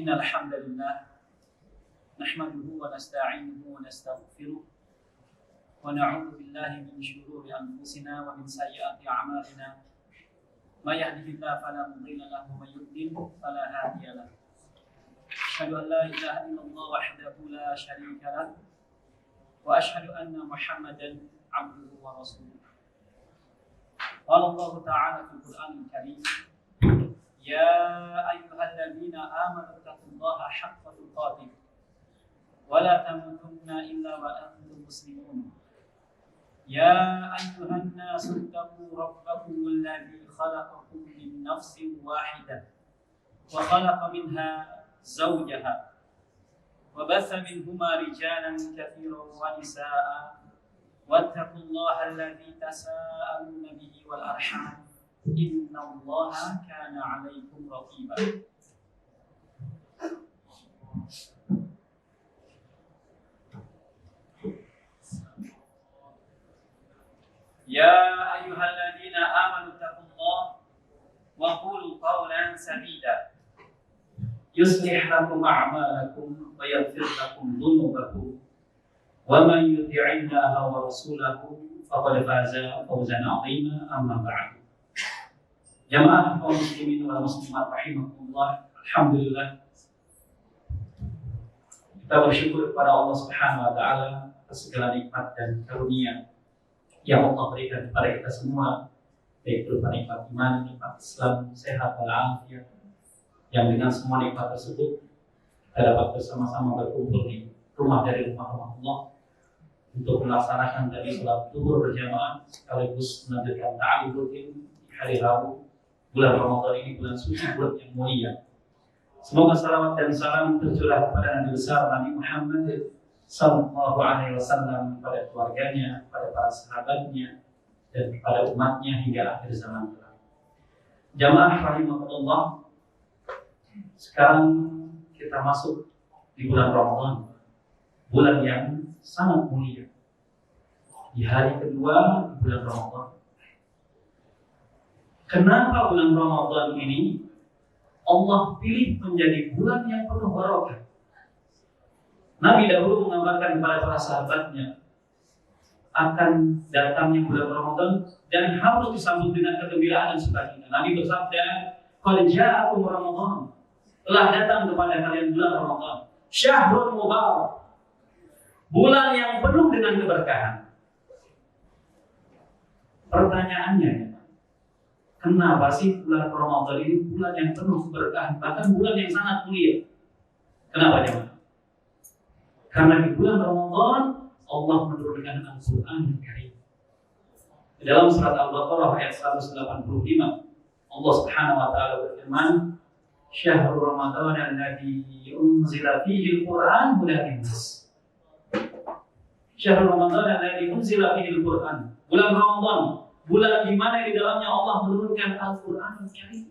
إن الحمد لله نحمده ونستعينه ونستغفره ونعوذ بالله من شرور أنفسنا ومن سيئات أعمالنا ما يهده الله فلا مضل له ومن يضلل فلا هادي له أشهد أن لا إله إلا الله وحده لا شريك له وأشهد أن محمدا عبده ورسوله قال الله تعالى في القرآن الكريم يا أيها الذين آمنوا اتقوا الله حق تقاته ولا تموتن إلا وأنتم مسلمون يا أيها الناس اتقوا ربكم الذي خلقكم من نفس واحدة وخلق منها زوجها وبث منهما رجالا كثيرا ونساء واتقوا الله الذي تساءلون به والأرحام إن الله كان عليكم رقيبا يا أيها الذين آمنوا اتقوا الله وقولوا قولا سديدا يصلح لكم أعمالكم ويغفر لكم ذنوبكم ومن يطع الله ورسوله فقد فاز فوزا عظيما أما بعد. Jamaah kaum muslimin wal muslimat rahimakumullah, alhamdulillah kita bersyukur kepada Allah Subhanahu wa taala atas segala nikmat dan karunia yang Allah berikan kepada kita semua, baik berupa nikmat iman, nikmat Islam, sehat walafiat, yang dengan semua nikmat tersebut kita dapat bersama-sama berkumpul di rumah dari rumah Allah untuk melaksanakan tadi salat zuhur berjamaah sekaligus melanjutkan ta'lim rutin di hari Rabu bulan Ramadan ini, bulan suci, bulan yang mulia. Semoga salawat dan salam tercurah kepada Nabi besar Nabi Muhammad sallallahu alaihi wasallam, kepada keluarganya, kepada para sahabatnya, dan kepada umatnya hingga akhir zaman kelak. Jamaah rahimakumullah, sekarang kita masuk di bulan Ramadan, bulan yang sangat mulia. Di hari kedua di bulan Ramadan. Kenapa bulan Ramadan ini Allah pilih menjadi bulan yang penuh barokah? Nabi dahulu mengabarkan kepada para sahabatnya akan datangnya bulan Ramadan dan harus disambut dengan kegembiraan dan sukacita. Nabi bersabda, "Qad ja'akum Ramadan." Telah datang kepada kalian bulan Ramadan. Syahrul mubarak. Bulan yang penuh dengan keberkahan. Pertanyaannya, kenapa sih bulan Ramadan ini bulan yang penuh keberkahan, bahkan bulan yang sangat mulia? Kenapa jemaah? Karena di bulan Ramadan Allah menurunkan Al-Quran Al-Karim. Dalam surat Al-Baqarah ayat 185, Allah Subhanahu wa taala berfirman, "Syahrul Ramadan alladzi unzila fihi al-Qur'an hudan lin-nas." Syahrul Ramadan alladzi unzila fihi al-Qur'an. Bulan Ramadan, bulan di mana di dalamnya Allah menurunkan Al-Quran Al-Karim.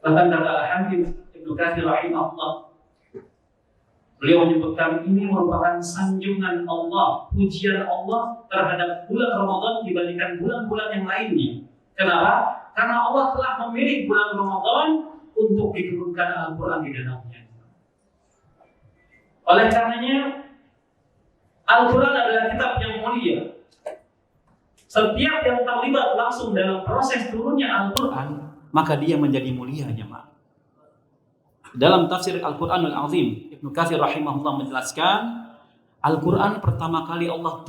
Bahkan kata Al-Hafidz Ibnu Katsir rahimahullah, beliau menyebutkan ini merupakan sanjungan Allah, pujian Allah terhadap bulan Ramadan dibandingkan bulan-bulan yang lainnya. Kenapa? Karena Allah telah memilih bulan Ramadan untuk diturunkan Al-Quran di dalamnya. Oleh karenanya, Al-Quran adalah kitab yang mulia. Setiap yang terlibat langsung dalam proses turunnya Al-Quran, maka dia menjadi mulia, jemaah. Dalam tafsir Al-Quranul Azim, Ibnu Katsir rahimahullah menjelaskan, Al-Quran pertama kali Allah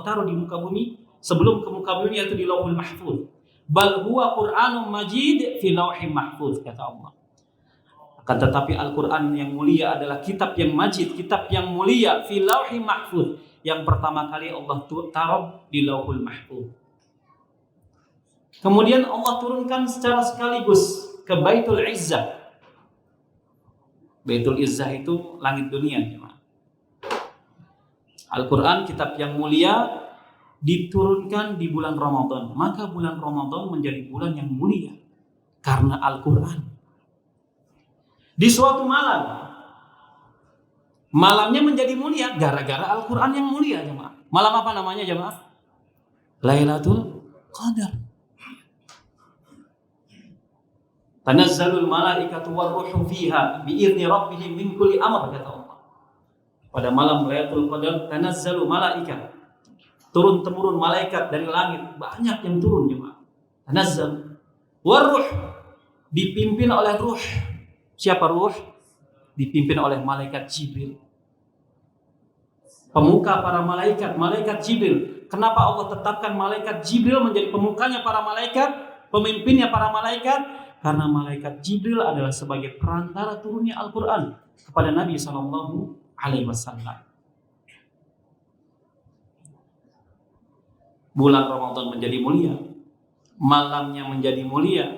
taruh di muka bumi, sebelum ke muka bumi, yaitu di Lauhul Mahfuz. Bal huwa Qur'anun Majid fi Lauhim Mahfuz, kata Allah. Akan tetapi Al-Quran yang mulia adalah kitab yang majid, kitab yang mulia fi Lauhim Mahfuz, yang pertama kali Allah taruh di Lauhul Mahfuz. Kemudian Allah turunkan secara sekaligus ke Baitul Izzah. Baitul Izzah itu langit dunia, jemaah. Al-Quran, kitab yang mulia, diturunkan di bulan Ramadan. Maka bulan Ramadan menjadi bulan yang mulia karena Al-Quran. Di suatu malam, malamnya menjadi mulia gara-gara Al-Quran yang mulia, jemaah. Malam apa namanya, jemaah? Lailatul Qadar. Tanazzalul malaikatu warruhu fiha biizni rabbihim min kulli amr, kata Allah. Pada malam Lailatul Qadar tanazzalu malaikat, turun temurun malaikat dari langit, banyak yang turun jemaah. Tanazzal warruh, dipimpin oleh ruh. Siapa ruh? Dipimpin oleh malaikat Jibril. Pemuka para malaikat, malaikat Jibril. Kenapa Allah tetapkan malaikat Jibril menjadi pemukanya para malaikat, pemimpinnya para malaikat? Karena malaikat Jibril adalah sebagai perantara turunnya Al-Quran kepada Nabi SAW. Bulan Ramadan menjadi mulia, malamnya menjadi mulia,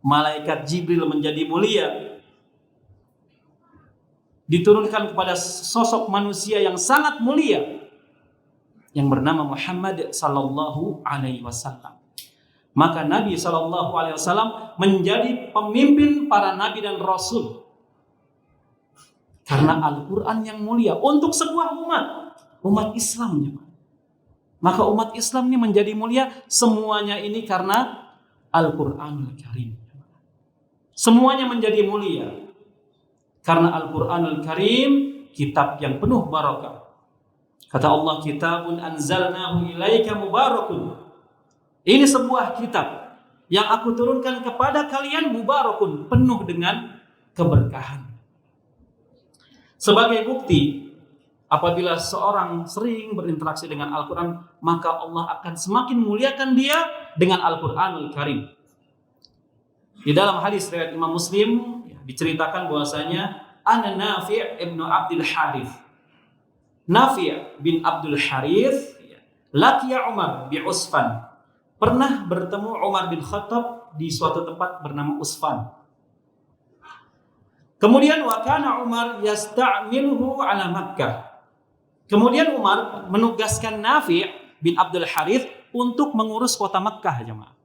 malaikat Jibril menjadi mulia, diturunkan kepada sosok manusia yang sangat mulia yang bernama Muhammad sallallahu alaihi wasallam. Maka Nabi sallallahu alaihi wasallam menjadi pemimpin para nabi dan rasul karena Al-Qur'an yang mulia untuk sebuah umat Islam. Maka umat Islam ini menjadi mulia semuanya ini karena Al-Qur'anul Karim. Semuanya menjadi mulia karena Al-Qur'anul Karim, kitab yang penuh barakah. Kata Allah, kitabun anzalnahu ilaika mubarakun. Ini sebuah kitab yang aku turunkan kepada kalian, mubarakun, penuh dengan keberkahan. Sebagai bukti, apabila seorang sering berinteraksi dengan Al-Quran, maka Allah akan semakin muliakan dia dengan Al-Quranul Karim. Di dalam hadis riwayat Imam Muslim diceritakan bahwasanya ana Nafi' ibnu Abdul Harith. Nafi' bin Abdul Harith laqiya Umar bi Usfan. Pernah bertemu Umar bin Khattab di suatu tempat bernama Usfan. Kemudian wa kana Umar yasta'miluhu ala Makkah. Kemudian Umar menugaskan Nafi' bin Abdul Harith untuk mengurus kota Makkah, jemaah.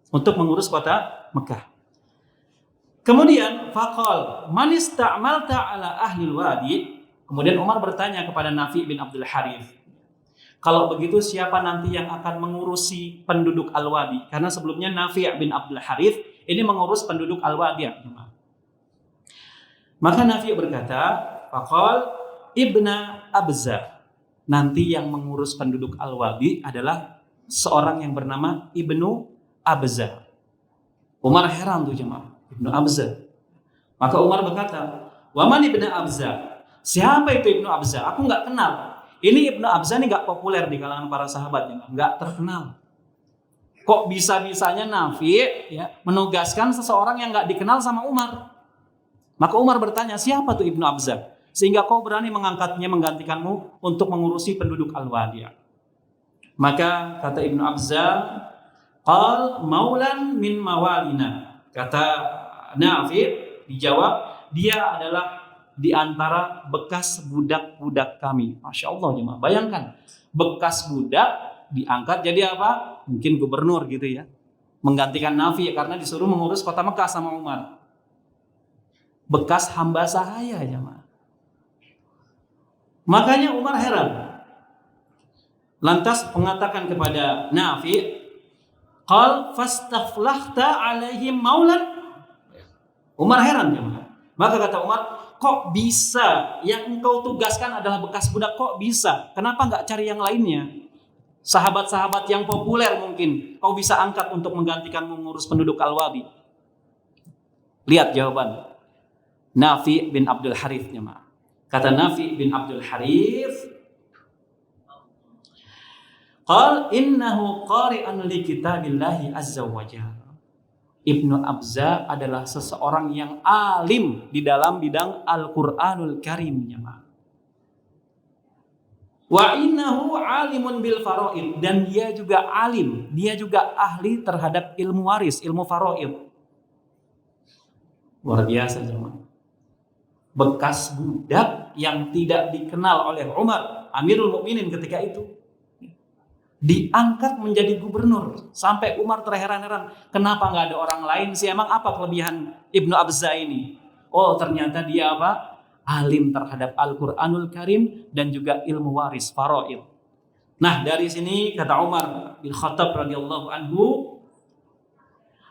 Untuk mengurus kota Makkah. Kemudian faqal man ista'malta ala ahli wadi. Kemudian Umar bertanya kepada Nafi' bin Abdul Harith, kalau begitu siapa nanti yang akan mengurusi penduduk Al-Wadi? Karena sebelumnya Nafi' bin Abdul Harith ini mengurus penduduk Al-Wadi. Maka Nafi' berkata, faqal ibna Abza. Nanti yang mengurus penduduk Al-Wadi adalah seorang yang bernama Ibnu Abza. Umar heran tuh jemaah, Ibnu Abza. Maka Umar berkata, wa man ibnu Abza? Siapa itu Ibnu Abza? Aku nggak kenal. Ini Ibnu Abza ini nggak populer di kalangan para sahabat, nggak terkenal. Kok bisa-bisanya Nafi' menugaskan seseorang yang nggak dikenal sama Umar? Maka Umar bertanya, siapa tuh Ibnu Abza? Sehingga kau berani mengangkatnya menggantikanmu untuk mengurusi penduduk Al-Wadi. Maka kata Ibnu Abza, qal maulan min mawalina. Kata Nafi' dijawab, dia adalah di antara bekas budak-budak kami. Masya Allah jemaah, bayangkan bekas budak diangkat jadi apa? Mungkin gubernur gitu ya, menggantikan Nafi' karena disuruh mengurus kota Mekah sama Umar. Bekas hamba sahaya jemaah. Makanya Umar heran. Lantas mengatakan kepada Nafi', qal fastaflahta alaihim maulan. Umar heran jemaah. Maka kata Umar, kok bisa yang engkau tugaskan adalah bekas budak, kok bisa? Kenapa nggak cari yang lainnya? Sahabat-sahabat yang populer mungkin kau bisa angkat untuk menggantikan mengurus penduduk Al-Wadi. Lihat jawaban Nafi' bin Abdul Harith. Kata Nafi' bin Abdul Harith, qal innahu qari'an li kitabillahi azza wa jalla. Ibnu Abza adalah seseorang yang alim di dalam bidang Al-Quranul Karim. Wa innahu alimun bil faraid. Dan dia juga alim, dia juga ahli terhadap ilmu waris, ilmu faraid. Luar biasa jemaah. Bekas budak yang tidak dikenal oleh Umar, Amirul Mukminin ketika itu, diangkat menjadi gubernur. Sampai Umar terheran-heran, kenapa nggak ada orang lain sih? Emang apa kelebihan Ibnu Abza ini? Oh, ternyata dia apa? Alim terhadap Al-Quranul Karim dan juga ilmu waris faraid. Nah, dari sini kata Umar bin Khattab radhiyallahu anhu,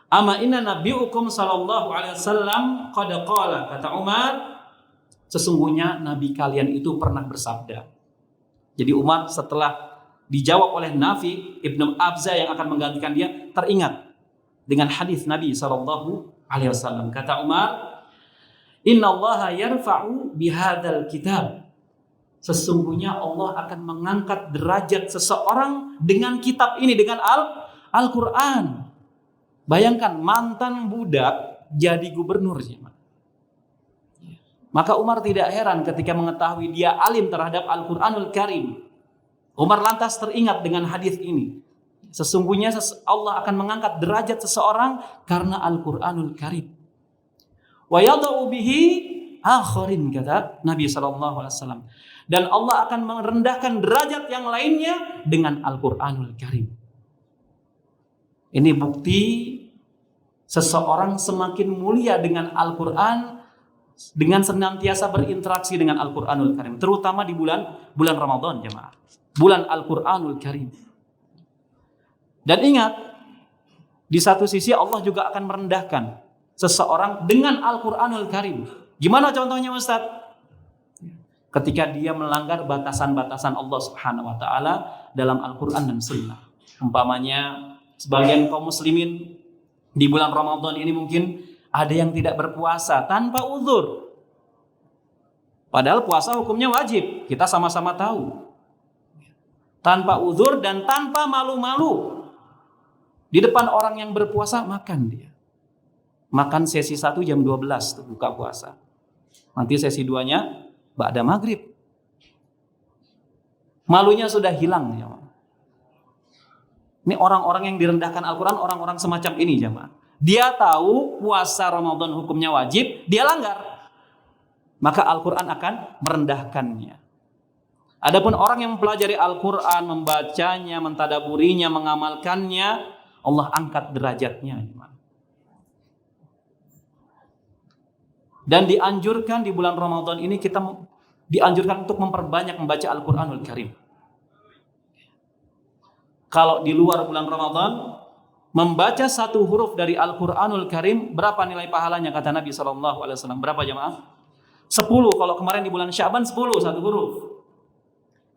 Ama inna nabiyukum sallallahu alaihi wasallam qad qala, kata Umar, sesungguhnya nabi kalian itu pernah bersabda. Jadi Umar setelah dijawab oleh Nafi Ibnu Abza yang akan menggantikan dia, teringat dengan hadis Nabi sallallahu alaihi wasallam. Kata Umar, innallaha yarfa'u bihadzal kitab. Sesungguhnya Allah akan mengangkat derajat seseorang dengan kitab ini, dengan Al-Quran. Bayangkan mantan budak jadi gubernur. Maka Umar tidak heran ketika mengetahui dia alim terhadap Al-Quranul Karim. Umar lantas teringat dengan hadis ini. Sesungguhnya Allah akan mengangkat derajat seseorang karena Al-Quranul Karim. Wa yada'u bihi akharin, kata Nabi SAW. Dan Allah akan merendahkan derajat yang lainnya dengan Al-Quranul Karim. Ini bukti seseorang semakin mulia dengan Al-Quran dengan senantiasa berinteraksi dengan Al-Quranul Karim, terutama di bulan Ramadan, jemaah. Bulan Al-Quranul Karim. Dan ingat, di satu sisi Allah juga akan merendahkan seseorang dengan Al-Quranul Karim. Gimana contohnya, Ustaz? Ketika dia melanggar batasan-batasan Allah Subhanahu wa taala dalam Al-Quran dan Sunnah. Umpamanya sebagian kaum muslimin di bulan Ramadan ini mungkin ada yang tidak berpuasa tanpa uzur. Padahal puasa hukumnya wajib, kita sama-sama tahu. Tanpa uzur dan tanpa malu-malu. Di depan orang yang berpuasa makan dia. Makan sesi 1 jam 12 tuh buka puasa. Nanti sesi 2-nya ba'da maghrib. Malunya sudah hilang, ya. Ini orang-orang yang direndahkan Al-Quran, orang-orang semacam ini, jemaah. Dia tahu puasa Ramadan hukumnya wajib, dia langgar. Maka Al-Quran akan merendahkannya. Adapun orang yang mempelajari Al-Quran, membacanya, mentadaburinya, mengamalkannya, Allah angkat derajatnya. Dan dianjurkan di bulan Ramadan ini kita dianjurkan untuk memperbanyak membaca Al-Quranul Karim. Kalau di luar bulan Ramadan, membaca 1 huruf dari Al-Quranul Karim, berapa nilai pahalanya kata Nabi SAW? Berapa jemaah? 10. Kalau kemarin di bulan Sya'ban 10, 1 huruf.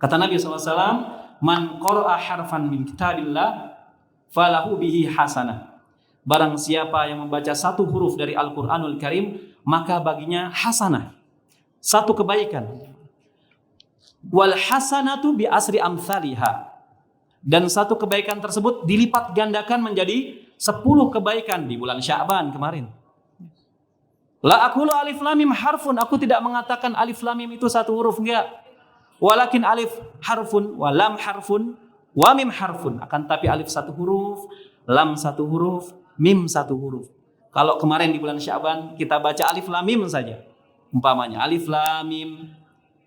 Kata Nabi SAW, man qara'a harfan min kitabillah falahu bihi hasanah. Barang siapa yang membaca 1 huruf dari Al-Quranul Karim, maka baginya hasanah, 1 kebaikan. Wal hasanatu bi asri amsalihha. Dan 1 kebaikan tersebut dilipat gandakan menjadi 10 kebaikan di bulan Sya'ban kemarin. La aqulu alif lam mim harfun, aku tidak mengatakan alif lam mim itu 1 huruf, enggak. Walakin alif harfun wa lam harfun wa mim harfun. Akan tapi alif 1 huruf, lam 1 huruf, mim 1 huruf. Kalau kemarin di bulan Sya'ban kita baca alif lam mim saja. Umpamanya alif lam mim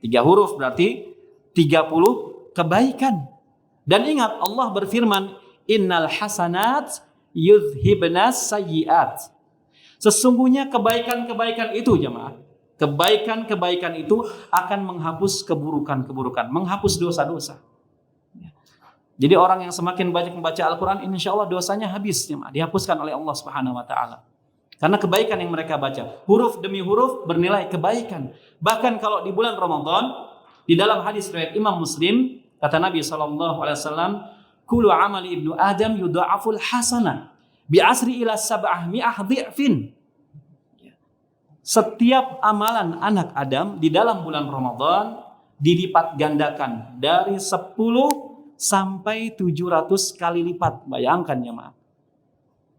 3 huruf berarti 30 kebaikan. Dan ingat Allah berfirman, innal hasanat yudhibnas sayyiat. Sesungguhnya kebaikan-kebaikan itu, jemaah, kebaikan-kebaikan itu akan menghapus keburukan-keburukan, menghapus dosa-dosa. Jadi orang yang semakin banyak membaca Al-Quran, insya Allah dosanya habis, jemaah, dihapuskan oleh Allah Subhanahu wa taala. Karena kebaikan yang mereka baca, huruf demi huruf bernilai kebaikan. Bahkan kalau di bulan Ramadan, di dalam hadis riwayat Imam Muslim, kata Nabi SAW, kullu amali ibnu Adam yudha'aful hasanah bi asri ila 700 dhi'fin. Setiap amalan anak Adam di dalam bulan Ramadan dilipat gandakan dari 10 sampai 700 kali lipat. Bayangkan, ya, maaf.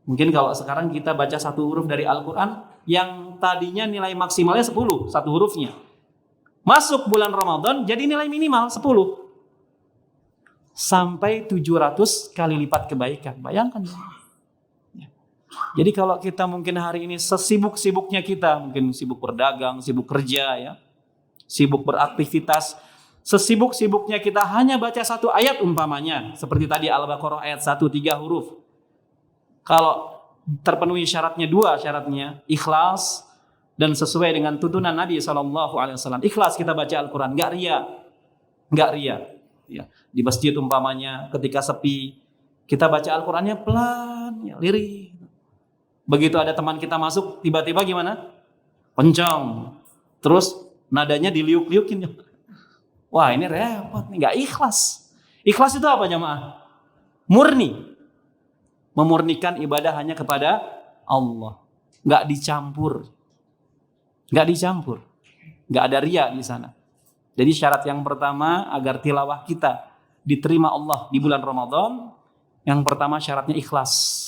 Mungkin kalau sekarang kita baca 1 huruf dari Al-Quran yang tadinya nilai maksimalnya 10, 1 hurufnya. Masuk bulan Ramadan jadi nilai minimal 10. Sampai 700 kali lipat kebaikan. Bayangkan. Jadi kalau kita mungkin hari ini sesibuk-sibuknya kita, mungkin sibuk berdagang, sibuk kerja, ya, sibuk beraktivitas, sesibuk-sibuknya kita hanya baca 1 ayat umpamanya, seperti tadi Al-Baqarah ayat 1, 3 huruf. Kalau terpenuhi syaratnya 2 syaratnya, ikhlas dan sesuai dengan tuntunan Nabi SAW. Ikhlas kita baca Al-Quran, nggak ria. Ya, di masjid umpamanya ketika sepi kita baca Al-Qurannya pelan, ya, lirih. Begitu ada teman kita masuk, tiba-tiba gimana? Kencang. Terus nadanya diliuk-liukin. Wah, ini repot nih, nggak ikhlas. Ikhlas itu apa jamaah? Murni. Memurnikan ibadah hanya kepada Allah. Nggak dicampur. Nggak dicampur. Nggak ada riya di sana. Jadi syarat yang pertama agar tilawah kita diterima Allah di bulan Ramadan, yang pertama syaratnya ikhlas.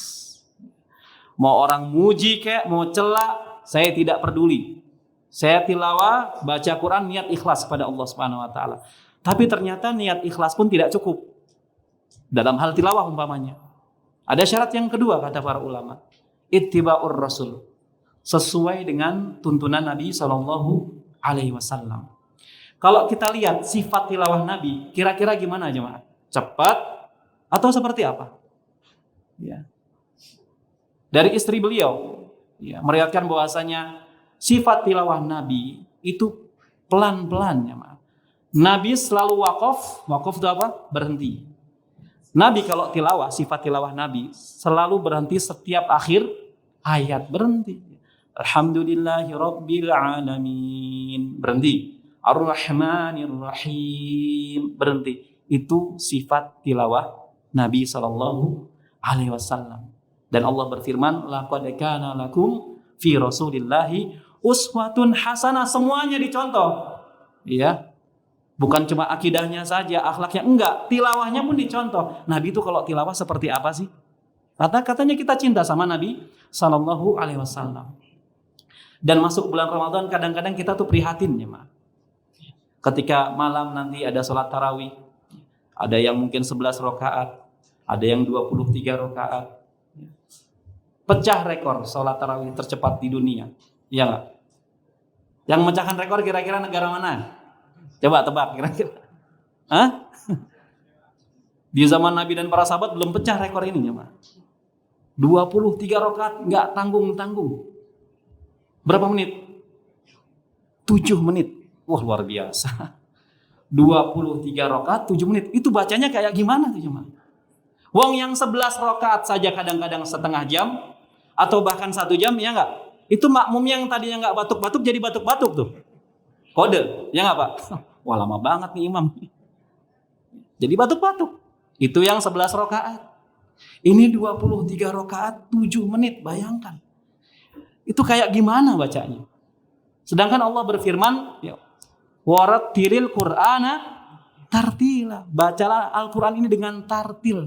Mau orang muji kek, mau celak, saya tidak peduli. Saya tilawah, baca Quran, niat ikhlas pada Allah Subhanahu wa taala. Tapi ternyata niat ikhlas pun tidak cukup. Dalam hal tilawah umpamanya. Ada syarat yang kedua kata para ulama. Ittiba'ur Rasul. Sesuai dengan tuntunan Nabi SAW. Kalau kita lihat sifat tilawah Nabi, kira-kira gimana jemaah? Cepat atau seperti apa? Ya. Dari istri beliau, ya, meriwayatkan bahwasanya sifat tilawah Nabi itu pelan-pelan jemaah. Nabi selalu wakaf itu apa? Berhenti. Nabi kalau tilawah, sifat tilawah Nabi selalu berhenti setiap akhir ayat, berhenti. Alhamdulillahi Rabbil Alamin, berhenti. Ar-Rahmanir Rahim, berhenti. Itu sifat tilawah Nabi SAW. Dan Allah berfirman, laqad kana lakum fi Rasulillahi uswatun hasanah. Semuanya dicontoh. Ya. Bukan cuma akidahnya saja, akhlaknya enggak, tilawahnya pun dicontoh. Nabi itu kalau tilawah seperti apa sih? Katanya kita cinta sama Nabi SAW. Dan masuk bulan Ramadan kadang-kadang kita tuh prihatin ya, Ma. Ketika malam nanti ada sholat tarawih, ada yang mungkin 11 rakaat, ada yang 23 rakaat. Pecah rekor sholat tarawih tercepat di dunia, iya nggak? Yang memecahkan rekor kira-kira negara mana? Coba tebak kira-kira. Hah? Di zaman Nabi dan para sahabat belum pecah rekor ini ya, Ma. 23 rakaat nggak tanggung-tanggung. Berapa menit? 7 menit. Wah, luar biasa. 23 rakaat 7 menit. Itu bacanya kayak gimana tuh, Jemaah? Wong yang 11 rakaat saja kadang-kadang setengah jam atau bahkan 1 jam, ya enggak? Itu makmum yang tadinya enggak batuk-batuk jadi batuk-batuk tuh. Kode, ya enggak, Pak? Wah, lama banget nih imam. Jadi batuk-batuk. Itu yang 11 rakaat. Ini 23 rakaat 7 menit, bayangkan. Itu kayak gimana bacanya? Sedangkan Allah berfirman, ya, warattilil Qur'ana tartila. Bacalah Al-Quran ini dengan tartil.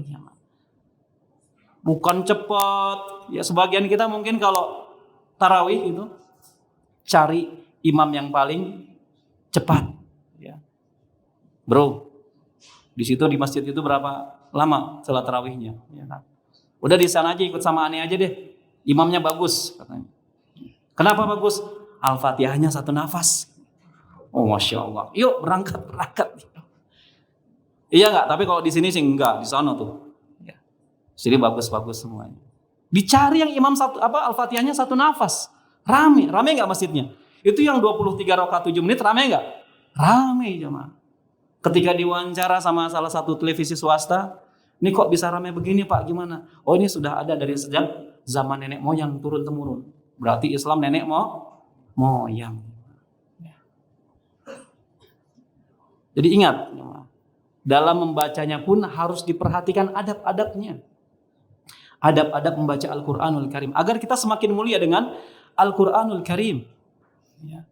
Bukan cepat. Ya, sebagian kita mungkin kalau tarawih itu cari imam yang paling cepat. Ya. Bro, di situ di masjid itu berapa lama salat tarawihnya? Ya, kan? Udah di sana aja ikut sama aneh aja deh. Imamnya bagus katanya. Kenapa bagus? Al-Fatihahnya 1 nafas. Oh, Masya Allah. Yuk berangkat. Iya nggak? Tapi kalau di sini sih enggak, di sana tuh. Ya. Sini bagus-bagus semuanya. Dicari yang imam Al-Fatihahnya 1 nafas. Rame nggak masjidnya? Itu yang 23 rakaat 7 menit rame nggak? Rame jemaah. Ketika diwawancara sama salah satu televisi swasta, ini kok bisa rame begini Pak? Gimana? Oh, ini sudah ada dari sejak zaman nenek moyang turun temurun. Berarti Islam nenek moyang. Jadi ingat, dalam membacanya pun harus diperhatikan adab-adabnya. Adab-adab membaca Al-Quranul Karim. Agar kita semakin mulia dengan Al-Quranul Karim. Ya.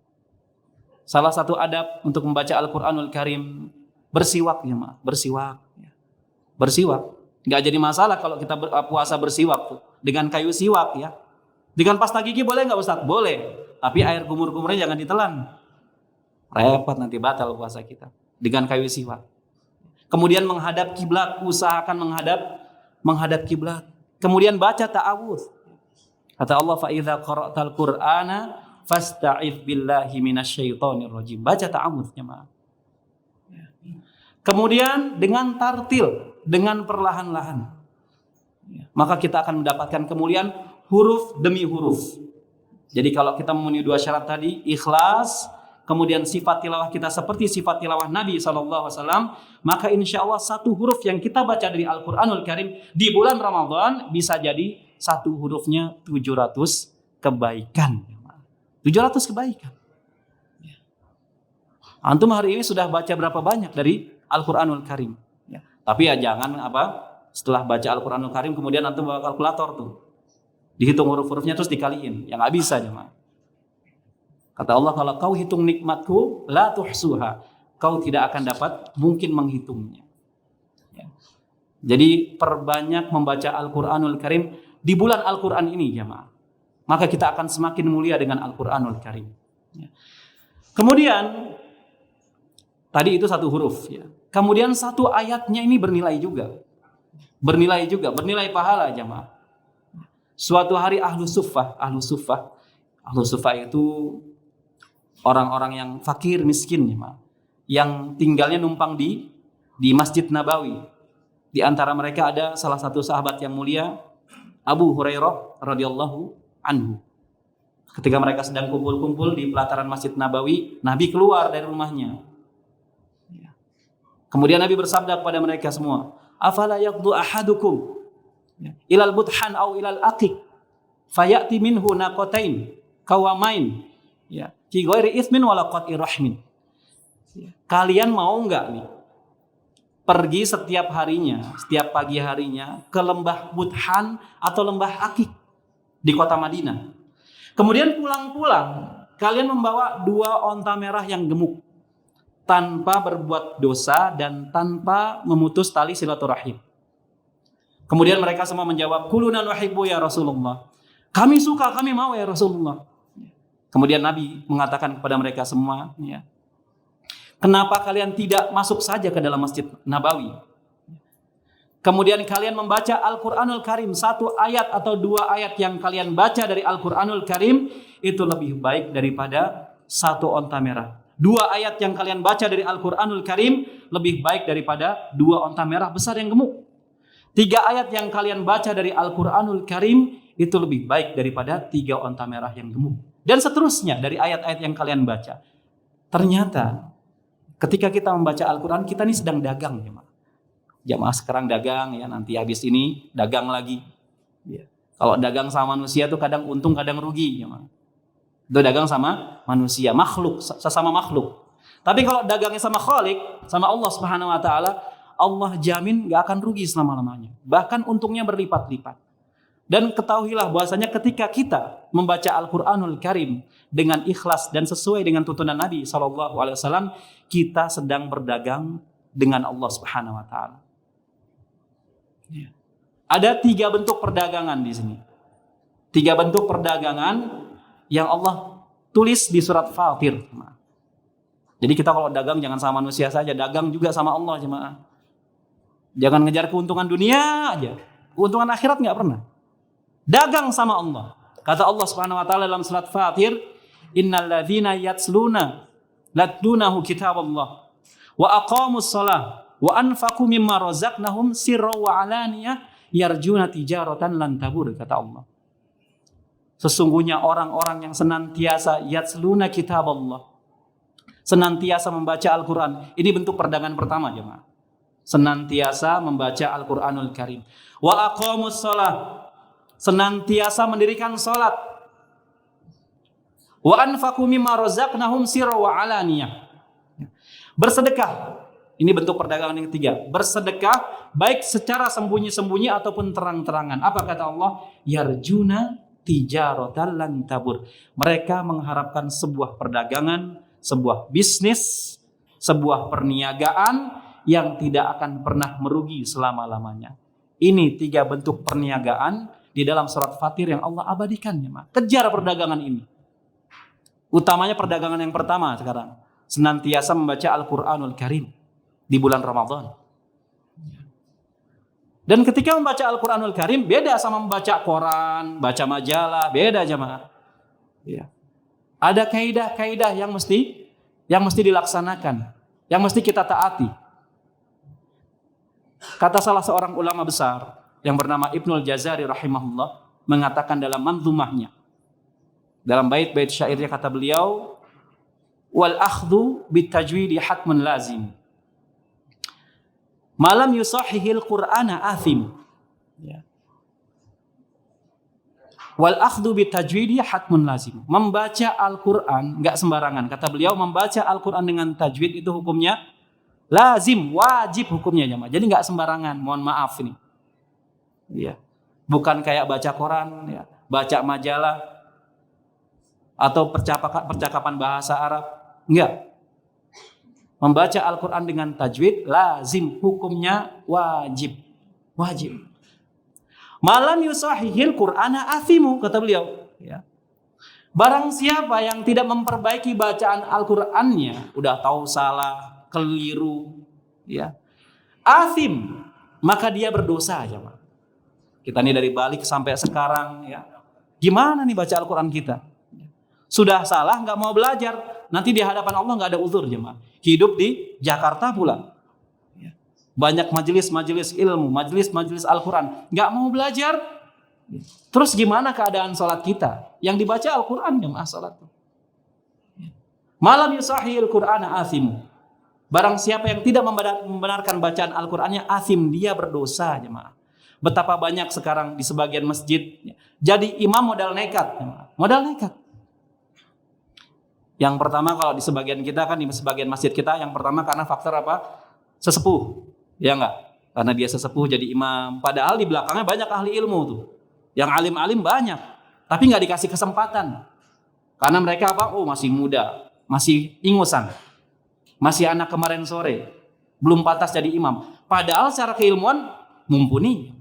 Salah satu adab untuk membaca Al-Quranul Karim, bersiwak ya, Ma. Bersiwak. Ya. Bersiwak. Nggak jadi masalah kalau kita puasa bersiwak tuh. Dengan kayu siwak ya. Dengan pasta gigi boleh nggak Ustaz? Boleh. Tapi air kumur-kumurnya jangan ditelan. Repot nanti batal puasa kita. Dengan kayu siwak. Kemudian menghadap kiblat, usahakan menghadap kiblat. Kemudian baca ta'awudz. Kata Allah, fa idza qara'tal Qur'ana fasta'idz billahi minasyaitonir rajim. Baca ta'awudz jemaah. Kemudian dengan tartil, dengan perlahan-lahan. Maka kita akan mendapatkan kemuliaan huruf demi huruf. Jadi kalau kita memenuhi 2 syarat tadi, ikhlas, kemudian sifat tilawah kita seperti sifat tilawah Nabi SAW, maka insya Allah 1 huruf yang kita baca dari Al-Quranul Karim di bulan Ramadan bisa jadi satu hurufnya 700 kebaikan. 700 kebaikan. Antum hari ini sudah baca berapa banyak dari Al-Quranul Karim? Ya. Tapi ya jangan setelah baca Al-Quranul Karim kemudian antum bawa kalkulator tuh, dihitung huruf-hurufnya terus dikaliin. Ya nggak bisa jemaah. Kata Allah, kalau kau hitung nikmatku, la tuhsuha, kau tidak akan dapat mungkin menghitungnya. Ya. Jadi perbanyak membaca Al-Quranul Karim di bulan Al-Quran ini jemaah. Maka kita akan semakin mulia dengan Al-Quranul Karim. Ya. Kemudian tadi itu satu huruf ya. Kemudian satu ayatnya ini bernilai juga. Bernilai pahala jemaah. Suatu hari ahlu suffah itu orang-orang yang fakir miskin jemaah, yang tinggalnya numpang di Masjid Nabawi. Di antara mereka ada salah satu sahabat yang mulia, Abu Hurairah radhiyallahu anhu. Ketika mereka sedang kumpul-kumpul di pelataran Masjid Nabawi, Nabi keluar dari rumahnya. Kemudian Nabi bersabda kepada mereka semua, afala yaqdu ahadukum ilal budhan au ilal aqiq fayati minhu naqatain kawamain ya fi ghairi itsmin wala qati rahmin. Kalian mau enggak nih pergi setiap harinya, setiap pagi harinya ke lembah Budhan atau lembah Aqiq di kota Madinah. Kemudian pulang-pulang kalian membawa 2 onta merah yang gemuk, tanpa berbuat dosa dan tanpa memutus tali silaturahim. Kemudian mereka semua menjawab, kuluna nuhibbu ya Rasulullah. Kami suka, kami mau ya Rasulullah. Kemudian Nabi mengatakan kepada mereka semua, ya, kenapa kalian tidak masuk saja ke dalam Masjid Nabawi? Kemudian kalian membaca Al-Quranul Karim, 1 ayat atau 2 ayat yang kalian baca dari Al-Quranul Karim itu lebih baik daripada 1 onta merah. 2 ayat yang kalian baca dari Al-Quranul Karim lebih baik daripada 2 onta merah besar yang gemuk. 3 ayat yang kalian baca dari Al-Quranul Karim itu lebih baik daripada 3 onta merah yang gemuk. Dan seterusnya dari ayat-ayat yang kalian baca. Ternyata ketika kita membaca Al-Quran, kita ini sedang dagang. Jamaah sekarang dagang, ya, nanti habis ini dagang lagi. Ya. Kalau dagang sama manusia tuh kadang untung kadang rugi. Jamaah. Itu dagang sama manusia, makhluk, sesama makhluk. Tapi kalau dagangnya sama Khalik, sama Allah Subhanahu wa taala, Allah jamin gak akan rugi selama-lamanya. Bahkan untungnya berlipat-lipat. Dan ketahuilah bahwasanya ketika kita membaca Al-Qur'anul Karim dengan ikhlas dan sesuai dengan tuntunan Nabi SAW, kita sedang berdagang dengan Allah Subhanahu wa taala. Ya. Ada 3 bentuk perdagangan di sini. 3 bentuk perdagangan yang Allah tulis di surat Fatir. Jadi kita kalau dagang jangan sama manusia saja, dagang juga sama Allah jemaah. Jangan ngejar keuntungan dunia aja, keuntungan akhirat nggak pernah. Dagang sama Allah. Kata Allah Subhanahu wa taala dalam surat Fatir, innal ladzina latlunahu kitaballah wa aqamus shalah wa anfaqu mimma razaqnahum sirra wa alaniyah yarjuna tijaratan lan tabur, kata Allah. Sesungguhnya orang-orang yang senantiasa yatsluna kitaballah, senantiasa membaca Al-Quran. Ini bentuk perdagangan pertama jemaah. Senantiasa membaca Al-Quranul Karim. Wa aqamus shalah, senantiasa mendirikan salat. Wa anfaqu mimma razaqnahum sirra wa alaniyah. Bersedekah. Ini bentuk perdagangan yang ketiga. Bersedekah baik secara sembunyi-sembunyi ataupun terang-terangan. Apa kata Allah? Yarjuna tijaratan lan tabur. Mereka mengharapkan sebuah perdagangan, sebuah bisnis, sebuah perniagaan yang tidak akan pernah merugi selama-lamanya. Ini 3 bentuk perniagaan di dalam surat Fatir yang Allah abadikan. Kejar perdagangan ini. Utamanya perdagangan yang pertama sekarang. Senantiasa membaca Al-Quranul Karim di bulan Ramadan. Dan ketika membaca Al-Quranul Karim beda sama membaca koran, baca majalah, beda jemaah. Ya. Ada kaidah-kaidah yang mesti dilaksanakan, yang mesti kita taati. Kata salah seorang ulama besar yang bernama Ibnul Jazari rahimahullah mengatakan dalam manzumahnya, dalam bait-bait syairnya kata beliau, wal akhdhu bitajwidi hatmun lazim. Malam yusahihil Qur'ana athim. Ya. Wal akhdhu bitajwidi hatmun lazim. Membaca Al-Qur'an enggak sembarangan. Kata beliau, membaca Al-Qur'an dengan tajwid itu hukumnya lazim, wajib hukumnya jemaah. Jadi enggak sembarangan. Mohon maaf ini. Iya. Bukan kayak baca koran, ya, baca majalah atau percakapan bahasa Arab. Enggak. Membaca Al-Qur'an dengan tajwid lazim, hukumnya wajib. Wajib. Malam yusahihil Qur'ana athimu, kata beliau, ya. Barang siapa yang tidak memperbaiki bacaan Al-Qur'annya, udah tahu salah, keliru, ya. Athim, maka dia berdosa aja, Pak. Kita nih dari balik sampai sekarang, ya. Gimana nih baca Al-Qur'an kita? Sudah salah, nggak mau belajar, nanti di hadapan Allah nggak ada uzur, jemaah. Hidup di Jakarta pula. Banyak majelis-majelis ilmu, majelis-majelis Al-Quran, nggak mau belajar. Terus gimana keadaan sholat kita? Yang dibaca Al-Quran jemaah sholat. Malam yusahihil Qur'ana athimu. Barang siapa yang tidak membenarkan bacaan Al-Qurannya, athim, dia berdosa jemaah. Betapa banyak sekarang di sebagian masjid jadi imam modal nekat, jemaah. Modal nekat. Yang pertama kalau di sebagian kita kan, di sebagian masjid kita, yang pertama karena faktor apa? Sesepuh. Ya enggak? Karena dia sesepuh jadi imam. Padahal di belakangnya banyak ahli ilmu tuh. Yang alim-alim banyak. Tapi nggak dikasih kesempatan. Karena mereka apa? Oh, masih muda. Masih ingusan. Masih anak kemarin sore. Belum pantas jadi imam. Padahal secara keilmuan mumpuni.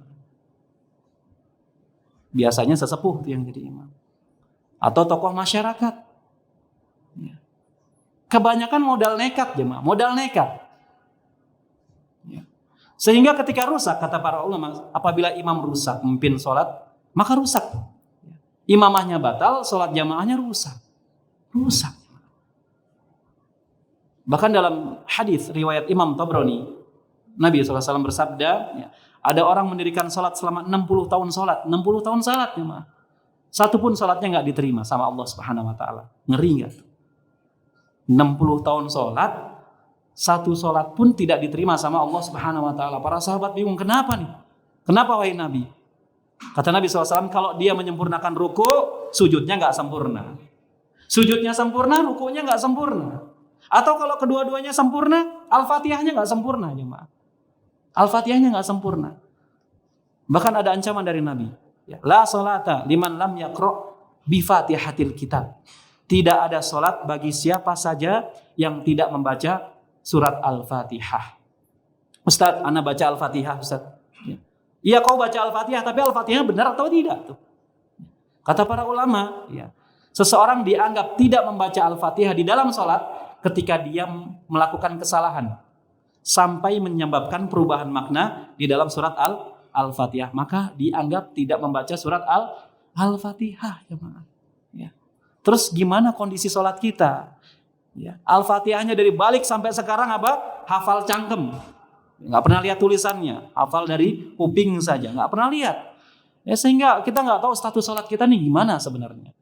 Biasanya sesepuh tuh yang jadi imam. Atau tokoh masyarakat. Kebanyakan modal nekat jemaah. Modal nekat. Sehingga ketika rusak, kata para ulama, apabila imam rusak memimpin sholat, maka rusak. Imamahnya batal, sholat jamaahnya rusak. Rusak. Bahkan dalam hadis riwayat Imam Tabrani, Nabi SAW bersabda, ya, ada orang mendirikan sholat selama 60 tahun sholat. 60 tahun sholat, ya, satu pun sholatnya nggak diterima sama Allah Subhanahu Wa Taala. Ngeri nggak? 60 tahun sholat, satu sholat pun tidak diterima sama Allah Subhanahu Wa Taala. Para sahabat bingung, kenapa nih? Kenapa wahai Nabi? Kata Nabi SAW, kalau dia menyempurnakan ruku, sujudnya nggak sempurna. Sujudnya sempurna, rukunya nggak sempurna. Atau kalau kedua-duanya sempurna, Al-Fatihahnya nggak sempurna, jemaah. Al-Fatihahnya nggak sempurna. Bahkan ada ancaman dari Nabi. La sholata liman lam yaqra bi Fatihatil Kitab. Tidak ada sholat bagi siapa saja yang tidak membaca surat Al-Fatihah. Ustaz, ana baca Al-Fatihah, Ustaz. Iya, kau baca Al-Fatihah, tapi Al-Fatihah benar atau tidak? Kata para ulama, ya, seseorang dianggap tidak membaca Al-Fatihah di dalam sholat ketika dia melakukan kesalahan sampai menyebabkan perubahan makna di dalam surat Al-Fatihah, maka dianggap tidak membaca surat Al-Fatihah. Ya. Terus gimana kondisi sholat kita? Ya, Al-Fatihahnya dari balik sampai sekarang apa? Hafal cangkem. Nggak pernah lihat tulisannya. Hafal dari kuping saja. Nggak pernah lihat. Ya, sehingga kita nggak tahu status sholat kita nih gimana sebenarnya.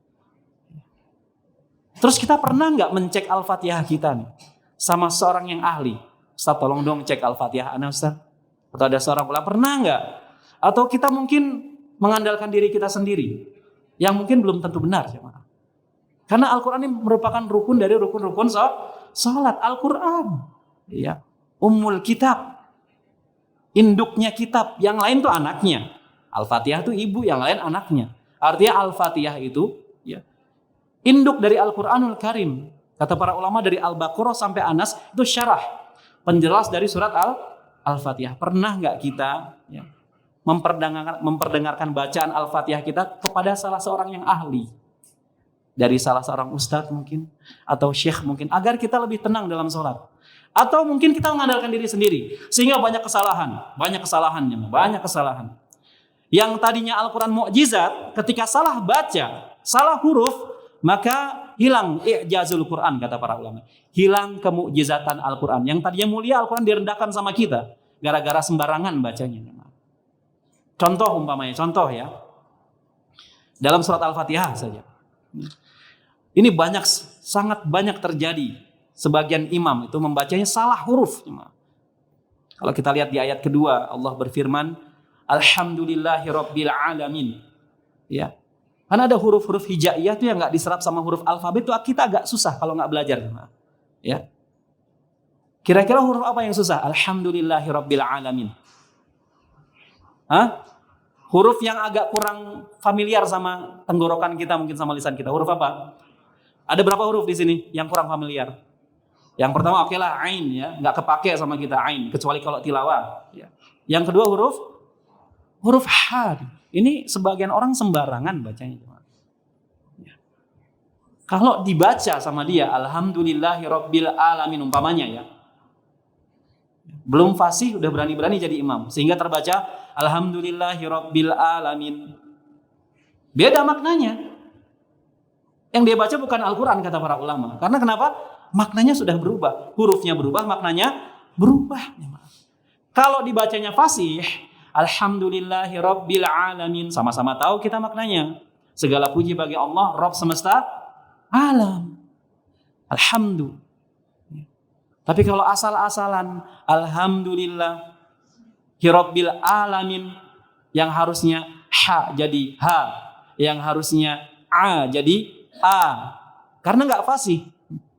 Terus kita pernah nggak mencek Al-Fatihah kita nih sama seorang yang ahli? Ustaz, tolong dong cek Al-Fatihah ana, Ustaz. Atau ada seorang ulama, pernah nggak? Atau kita mungkin mengandalkan diri kita sendiri yang mungkin belum tentu benar, jemaah. Karena Al-Quran ini merupakan rukun dari rukun-rukun salat. Al-Quran, ya, ummul kitab, induknya kitab. Yang lain tuh anaknya. Al-Fatihah itu ibu, yang lain anaknya. Artinya Al-Fatihah itu, ya, induk dari Al-Quranul Karim. Kata para ulama dari Al-Baqarah sampai Anas itu syarah, penjelas dari surat Al-Fatihah. Pernah nggak kita, ya, memperdengarkan bacaan Al-Fatihah kita kepada salah seorang yang ahli? Dari salah seorang ustadz mungkin, atau syekh mungkin, agar kita lebih tenang dalam sholat. Atau mungkin kita mengandalkan diri sendiri, sehingga banyak kesalahan. Yang tadinya Al-Quran mukjizat, ketika salah baca, salah huruf, maka hilang i'jazul Quran, kata para ulama. Hilang kemukjizatan Al-Quran. Yang tadinya mulia, Al-Quran direndahkan sama kita, gara-gara sembarangan bacanya. Contoh ya, dalam surat Al-Fatihah saja. Ini sangat banyak terjadi. Sebagian imam itu membacanya salah huruf. Kalau kita lihat di ayat kedua, Allah berfirman, Alhamdulillahi Rabbil Alamin. Ya. Karena ada huruf-huruf hijaiyah tuh yang nggak diserap sama huruf alfabet tuh kita agak susah kalau nggak belajar. Ya. Kira-kira huruf apa yang susah? Alhamdulillahirabbil alamin. Hah? Huruf yang agak kurang familiar sama tenggorokan kita, mungkin sama lisan kita. Huruf apa? Ada berapa huruf di sini yang kurang familiar? Yang pertama oke lah ain ya, nggak kepake sama kita ain kecuali kalau tilawah. Ya. Yang kedua huruf ha. Ini sebagian orang sembarangan bacanya. Ya. Kalau dibaca sama dia alhamdulillahirabbil alamin umpamanya ya. Belum fasih udah berani-berani jadi imam sehingga terbaca alhamdulillahirabbil alamin. Beda maknanya. Yang dia baca bukan Al-Qur'an kata para ulama. Karena kenapa? Maknanya sudah berubah. Hurufnya berubah, maknanya berubah. Kalau dibacanya fasih, alhamdulillahirabbil alamin, sama-sama tahu kita maknanya. Segala puji bagi Allah, Rabb semesta alam. Alhamdulillah. Tapi kalau asal-asalan alhamdulillah hirabbil alamin, yang harusnya ha jadi ha, yang harusnya a jadi a. Karena enggak fasih.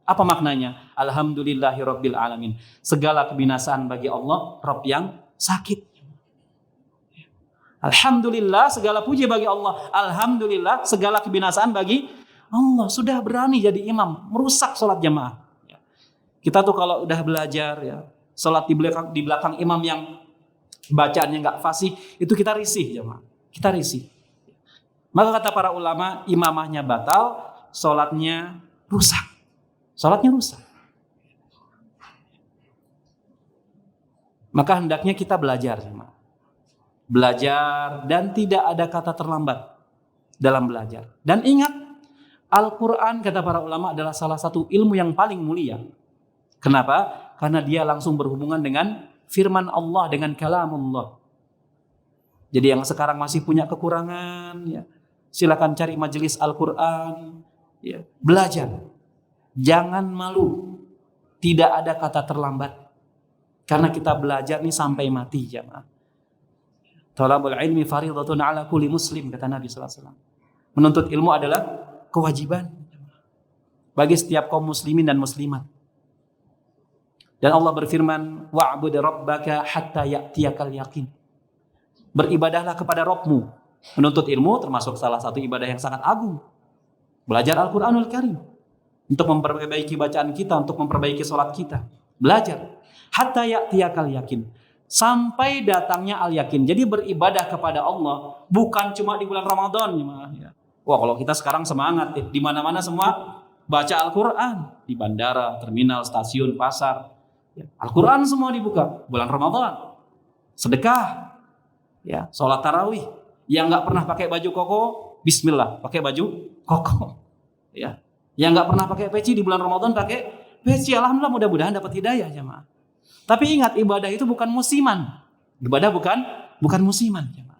Apa maknanya? Alhamdulillahirabbil alamin. Segala kebinasaan bagi Allah, Rabb yang sakit. Alhamdulillah, segala puji bagi Allah. Alhamdulillah, segala kebinasaan bagi Allah. Sudah berani jadi imam, merusak sholat jamaah. Kita tuh kalau udah belajar ya, sholat di belakang imam yang bacaannya nggak fasih, itu kita risih jamaah. Kita risih. Maka kata para ulama, imamahnya batal, sholatnya rusak. Sholatnya rusak. Maka hendaknya kita belajar jamaah. Belajar dan tidak ada kata terlambat dalam belajar. Dan ingat, Al-Quran kata para ulama adalah salah satu ilmu yang paling mulia. Kenapa? Karena dia langsung berhubungan dengan firman Allah, dengan kalamullah. Jadi yang sekarang masih punya kekurangan, ya, silakan cari majelis Al-Quran, ya, belajar. Jangan malu, tidak ada kata terlambat. Karena kita belajar nih sampai mati jamaah. Talabul ilmi faridatun ala kulli muslim, kata Nabi SAW. Menuntut ilmu adalah kewajiban bagi setiap kaum muslimin dan muslimat. Dan Allah berfirman, wa'bud rabbaka hatta ya'tiyakal yaqin. Beribadahlah kepada Rabbmu. Menuntut ilmu termasuk salah satu ibadah yang sangat agung. Belajar Al-Quranul Karim. Untuk memperbaiki bacaan kita, untuk memperbaiki sholat kita. Belajar. Hatta ya'tiyakal yaqin. Sampai datangnya al-yakin. Jadi beribadah kepada Allah bukan cuma di bulan Ramadan. Wah, kalau kita sekarang semangat. Di mana-mana semua baca Al-Quran. Di bandara, terminal, stasiun, pasar. Al-Quran semua dibuka. Bulan Ramadan. Sedekah. Ya, sholat tarawih. Yang nggak pernah pakai baju koko, bismillah, pakai baju koko. Ya. Yang nggak pernah pakai peci di bulan Ramadan pakai peci. Alhamdulillah, mudah-mudahan dapat hidayah jemaah. Tapi ingat, ibadah itu bukan musiman. Ibadah bukan musiman jemaah.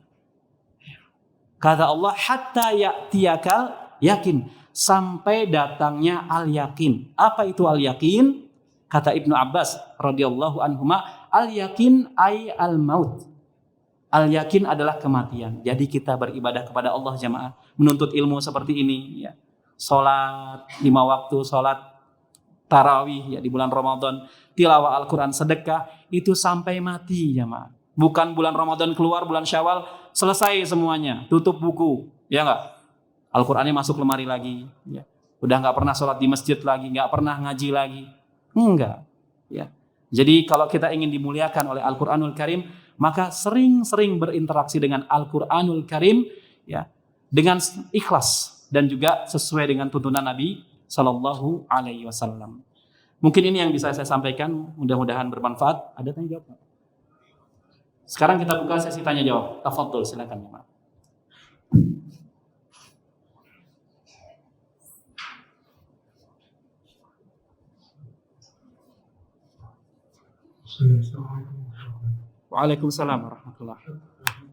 Kata Allah, hatta ya'tiyakal yakin, sampai datangnya al-yakin. Apa itu al-yakin? Kata Ibnu Abbas radhiyallahu anhuma, al-yakin ay al-maut. Al-yakin adalah kematian. Jadi kita beribadah kepada Allah jemaah, menuntut ilmu seperti ini ya. Salat 5 waktu, salat tarawih ya di bulan Ramadan, tilawah Al-Qur'an, sedekah, itu sampai mati jemaah. Bukan bulan Ramadan keluar, bulan Syawal selesai semuanya, tutup buku, ya enggak? Al-Qur'annya masuk lemari lagi ya. Udah enggak pernah salat di masjid lagi, enggak pernah ngaji lagi. Enggak, ya. Jadi kalau kita ingin dimuliakan oleh Al-Qur'anul Karim, maka sering-sering berinteraksi dengan Al-Qur'anul Karim ya, dengan ikhlas dan juga sesuai dengan tuntunan Nabi Sallallahu Alaihi Wasallam. Mungkin ini yang bisa saya sampaikan, mudah-mudahan bermanfaat. Ada tanya jawab? Sekarang kita buka sesi tanya jawab. Tafadhol, silakan ya, Pak. Waalaikumsalam warahmatullahi wabarakatuh.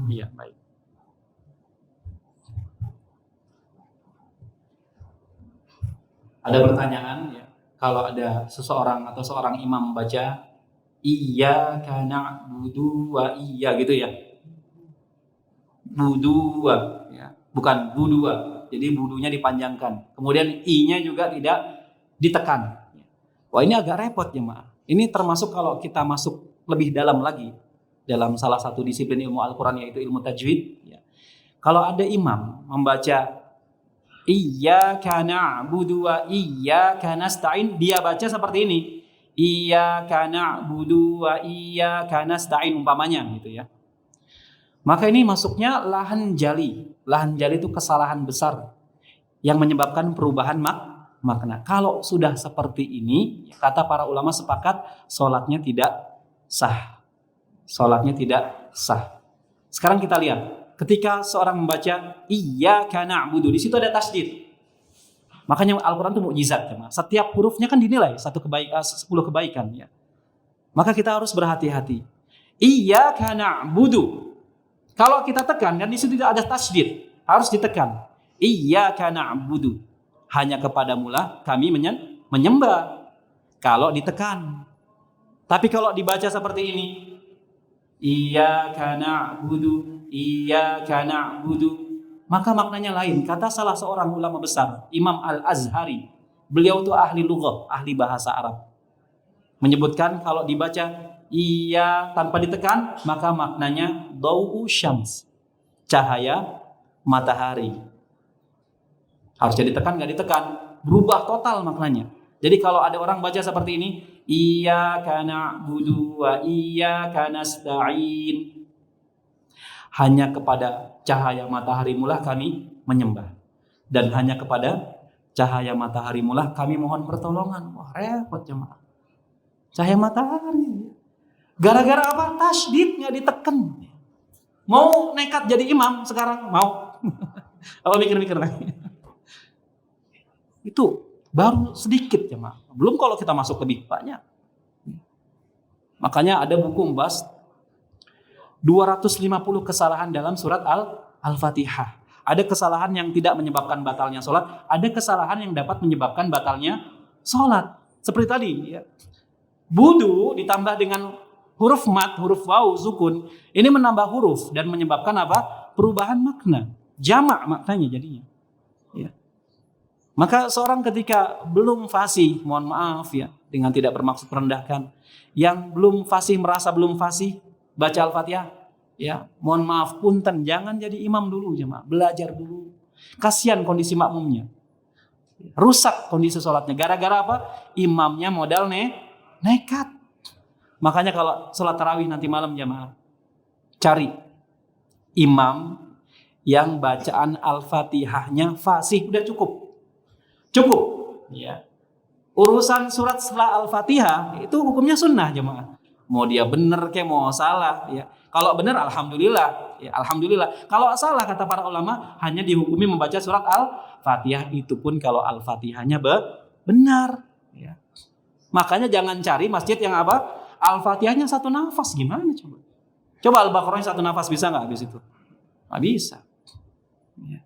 Iya, baik. Ada pertanyaan ya? kalau ada seseorang atau seorang imam membaca iyyaka na'budu wa iya gitu ya. Budua ya, bukan budua. Jadi budunya dipanjangkan. Kemudian i-nya juga tidak ditekan. Wah, ini agak repot jemaah. Ini termasuk kalau kita masuk lebih dalam lagi dalam salah satu disiplin ilmu Al-Qur'an yaitu ilmu tajwid ya. Kalau ada imam membaca iyyaka na'budu wa iyyaka nasta'in, dia baca seperti ini. Iyyaka na'budu wa iyyaka nasta'in umpamanya gitu ya. Maka ini masuknya lahan jali. Lahan jali itu kesalahan besar yang menyebabkan perubahan makna. Kalau sudah seperti ini, kata para ulama sepakat sholatnya tidak sah. Sholatnya tidak sah. Sekarang kita lihat, ketika seorang membaca iyyaka na'budu, di situ ada tasydid. Makanya Al-Quran itu mukjizat. Setiap hurufnya kan dinilai 10 kebaikan. Ya. Maka kita harus berhati-hati. Iyyaka na'budu. Kalau kita tekan, dan di situ tidak ada tasydid, harus ditekan. Iyyaka na'budu. Hanya kepadamulah kami menyembah. Kalau ditekan. Tapi kalau dibaca seperti ini, iyyaka na'budu, iyyaka na'budu, maka maknanya lain. Kata salah seorang ulama besar, Imam Al-Azhari, beliau itu ahli lughah, ahli bahasa Arab, menyebutkan kalau dibaca iya tanpa ditekan, maka maknanya dau'u syams, cahaya matahari. Harusnya ditekan, nggak ditekan, berubah total maknanya. Jadi kalau ada orang baca seperti ini, iyyaka na'budu wa iyyaka nasta'in, hanya kepada cahaya matahari mulah kami menyembah, dan hanya kepada cahaya matahari mulah kami mohon pertolongan. Wah, repot jemaah. Cahaya matahari. Gara-gara apa? Tasydid nggak ditekan. Mau nekat jadi imam sekarang? Mau? Apa mikir-mikir lagi? Itu baru sedikit jemaah. Belum kalau kita masuk lebih banyak. Makanya ada buku membahas 250 kesalahan dalam surat Al-Fatihah. Ada kesalahan yang tidak menyebabkan batalnya sholat. Ada kesalahan yang dapat menyebabkan batalnya sholat. Seperti tadi ya. Budu ditambah dengan huruf mat, huruf waw, sukun, ini menambah huruf dan menyebabkan apa? Perubahan makna. Jamak maknanya jadinya. Ya. Maka seorang ketika belum fasih, mohon maaf ya, dengan tidak bermaksud merendahkan, yang belum fasih, merasa belum fasih baca Al-Fatihah, ya, mohon maaf punten, jangan jadi imam dulu jemaah, belajar dulu. Kasihan kondisi makmumnya. Rusak kondisi sholatnya. Gara-gara apa? Imamnya modal nekat. Makanya kalau sholat tarawih nanti malam jemaah, cari imam yang bacaan Al-Fatihahnya fasih, udah cukup. Cukup. Ya. Urusan surat setelah Al-Fatihah itu hukumnya sunnah jemaah. Mau dia benar kayak mau salah. Ya. Kalau benar alhamdulillah. Ya, alhamdulillah. Kalau salah kata para ulama hanya dihukumi membaca surat Al-Fatihah, itu pun kalau Al-Fatihahnya benar. Ya. Makanya jangan cari masjid yang apa? Al-Fatihahnya satu nafas, gimana coba? Coba Al-Baqarahnya satu nafas, bisa nggak habis itu? Nggak bisa. Ya.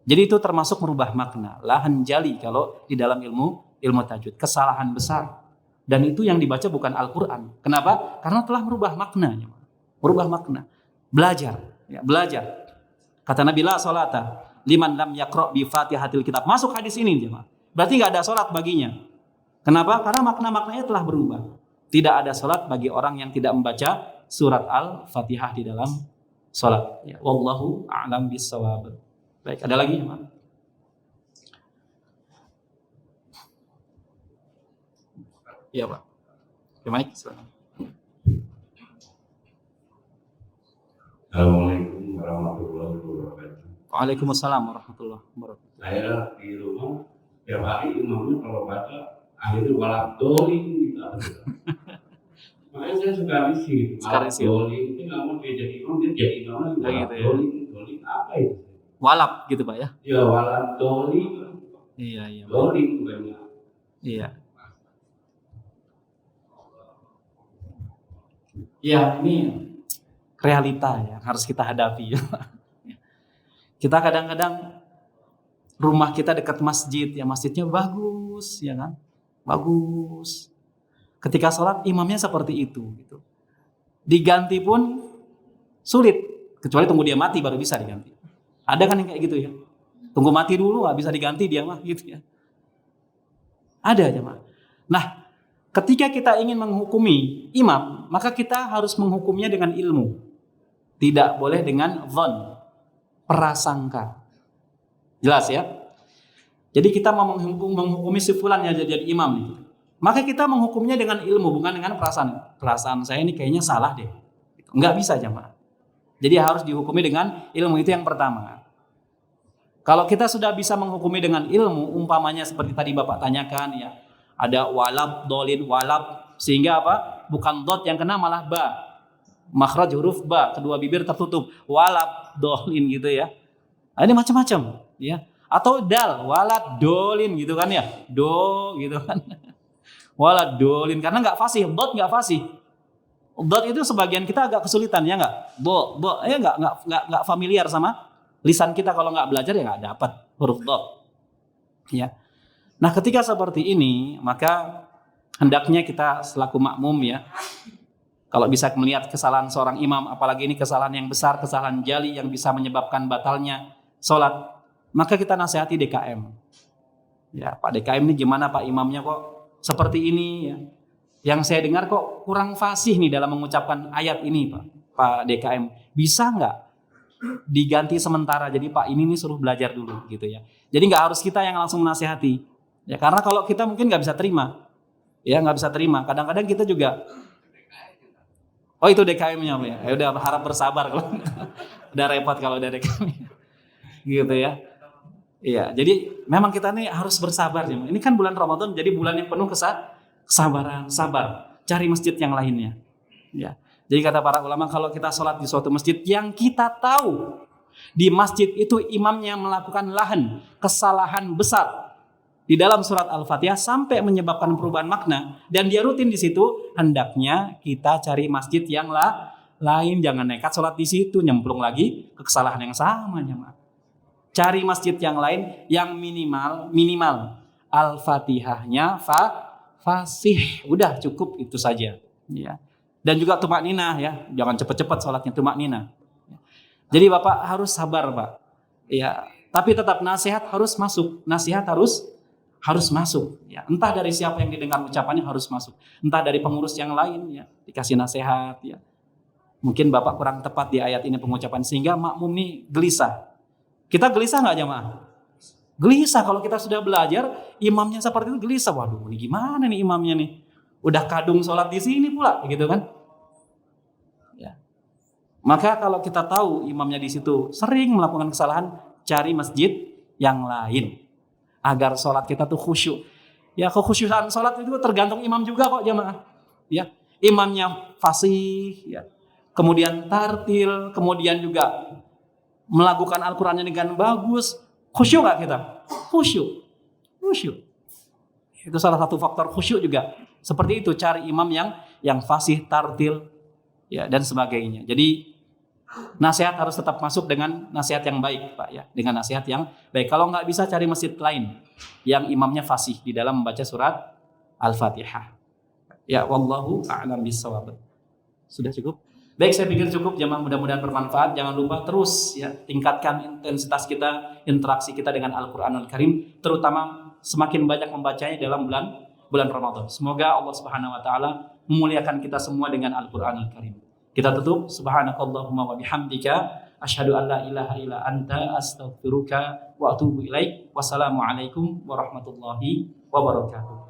Jadi itu termasuk merubah makna. Lahan jali kalau di dalam ilmu tajwid. Kesalahan besar. Dan itu yang dibaca bukan Al-Quran. Kenapa? Karena telah merubah maknanya. Merubah makna. Belajar. Ya, belajar. Kata Nabi la sholata liman lam yaqra' bi fatihatil kitab. Masuk hadis ini. Berarti nggak ada sholat baginya. Kenapa? Karena makna-maknanya telah berubah. Tidak ada sholat bagi orang yang tidak membaca surat Al-Fatihah di dalam sholat. Ya, wallahu a'lam bissawab. Baik, ada lagi ya, iya Pak. Gimana? Assalamualaikum warahmatullahi wabarakatuh. Waalaikumsalam warahmatullahi wabarakatuh. Saya di rumah tiap hari imamnya kalau baca akhirnya walak doling gitu. Makanya saya suka risih. Walak doling itu nggak mau dia jadi imam, dia jadi imam lagi. Walak doling apa itu? Walap gitu Pak ya? Ya walak doling. Iya. Doling banyak. Iya. Ya ini realita yang harus kita hadapi. Kita kadang-kadang rumah kita dekat masjid, ya masjidnya bagus, ya kan? Bagus. Ketika sholat imamnya seperti itu gitu. Diganti pun sulit, kecuali tunggu dia mati baru bisa diganti. Ada kan yang kayak gitu ya? Tunggu mati dulu nggak bisa diganti dia mah gitu ya. Ada jemaah. Nah, ketika kita ingin menghukumi imam, maka kita harus menghukumnya dengan ilmu. Tidak boleh dengan dhon, prasangka. Jelas ya? Jadi kita mau menghukumi si fulan yang jadi imam gitu. Maka kita menghukumnya dengan ilmu, bukan dengan perasaan. Perasaan saya ini kayaknya salah deh. Enggak bisa jemaah. Jadi harus dihukumi dengan ilmu, itu yang pertama. Kalau kita sudah bisa menghukumi dengan ilmu, umpamanya seperti tadi Bapak tanyakan ya, ada walab, dolin, walab, sehingga apa? Bukan dot yang kena malah ba. Makhraj huruf ba, kedua bibir tertutup. Walab, dolin gitu ya. Nah, ini macam-macam ya. Atau dal, walad, dolin gitu kan ya. Do gitu kan. Walad, dolin, karena nggak fasih, dot nggak fasih. Dot itu sebagian kita agak kesulitan ya nggak. Bo, ya nggak familiar sama lisan kita, kalau nggak belajar ya nggak dapat huruf dot. Ya. Nah ketika seperti ini maka hendaknya kita selaku makmum ya, kalau bisa melihat kesalahan seorang imam, apalagi ini kesalahan yang besar, kesalahan jali yang bisa menyebabkan batalnya sholat, maka kita nasihati DKM. Ya Pak DKM ini gimana Pak, imamnya kok seperti ini ya. Yang saya dengar kok kurang fasih nih dalam mengucapkan ayat ini Pak DKM. Bisa nggak diganti sementara, jadi Pak ini nih suruh belajar dulu gitu ya. Jadi nggak harus kita yang langsung menasihati ya, karena kalau kita mungkin nggak bisa terima ya, nggak bisa terima. Kadang-kadang kita juga, oh itu DKM-nya ya, ya udah harap bersabar kalau udah repot kalau udah DKM gitu ya. Iya, jadi memang kita nih harus bersabar ya. Ini kan bulan Ramadan, jadi bulan yang penuh kesabaran, sabar. Cari masjid yang lainnya. Ya. Jadi kata para ulama, kalau kita sholat di suatu masjid yang kita tahu di masjid itu imamnya melakukan kesalahan besar di dalam surat Al-Fatihah sampai menyebabkan perubahan makna, dan dia rutin di situ, hendaknya kita cari masjid yang lain. Jangan nekat sholat di situ, nyemplung lagi ke kesalahan yang sama ya. Cari masjid yang lain yang minimal Al-Fatihahnya fasih, udah cukup itu saja ya. Dan juga tumak ninah ya, jangan cepat-cepat sholatnya, tumak ninah. Jadi Bapak harus sabar Pak ya, tapi tetap nasihat harus masuk, nasihat harus masuk ya. Entah dari siapa yang didengar ucapannya harus masuk, entah dari pengurus yang lain ya, dikasih nasihat ya. Mungkin Bapak kurang tepat di ayat ini pengucapan, sehingga makmum nih gelisah. Kita gelisah nggak jemaah? Gelisah kalau kita sudah belajar, imamnya seperti itu gelisah. Waduh, ini gimana nih imamnya nih? Udah kadung sholat di sini pula, gitu kan? Ya. Maka kalau kita tahu imamnya di situ sering melakukan kesalahan, cari masjid yang lain agar sholat kita tuh khusyuk. Ya, kekhusyukan sholat itu tergantung imam juga kok jemaah. Ya, imamnya fasih, ya. Kemudian tartil, kemudian juga melakukan Al-Qur'annya dengan bagus, khusyuk gak kita? Khusyuk. Itu salah satu faktor khusyuk juga. Seperti itu, cari imam yang fasih, tartil, ya dan sebagainya. Jadi nasihat harus tetap masuk dengan nasihat yang baik, Pak ya, dengan nasihat yang baik. Kalau nggak bisa, cari masjid lain yang imamnya fasih di dalam membaca surat Al-Fatihah. Ya, wallahu a'lam bishawab. Sudah cukup? Baik, saya pikir cukup jemaah, mudah-mudahan bermanfaat. Jangan lupa terus ya tingkatkan intensitas kita, interaksi kita dengan Al-Qur'anul Karim, terutama semakin banyak membacanya dalam bulan Ramadan. Semoga Allah Subhanahu wa taala memuliakan kita semua dengan Al-Qur'anul Karim. Kita tutup, subhanakallahumma wa bihamdika asyhadu an la ilaha illa anta astaghfiruka wa atubu ilaik. Wassalamualaikum warahmatullahi wabarakatuh.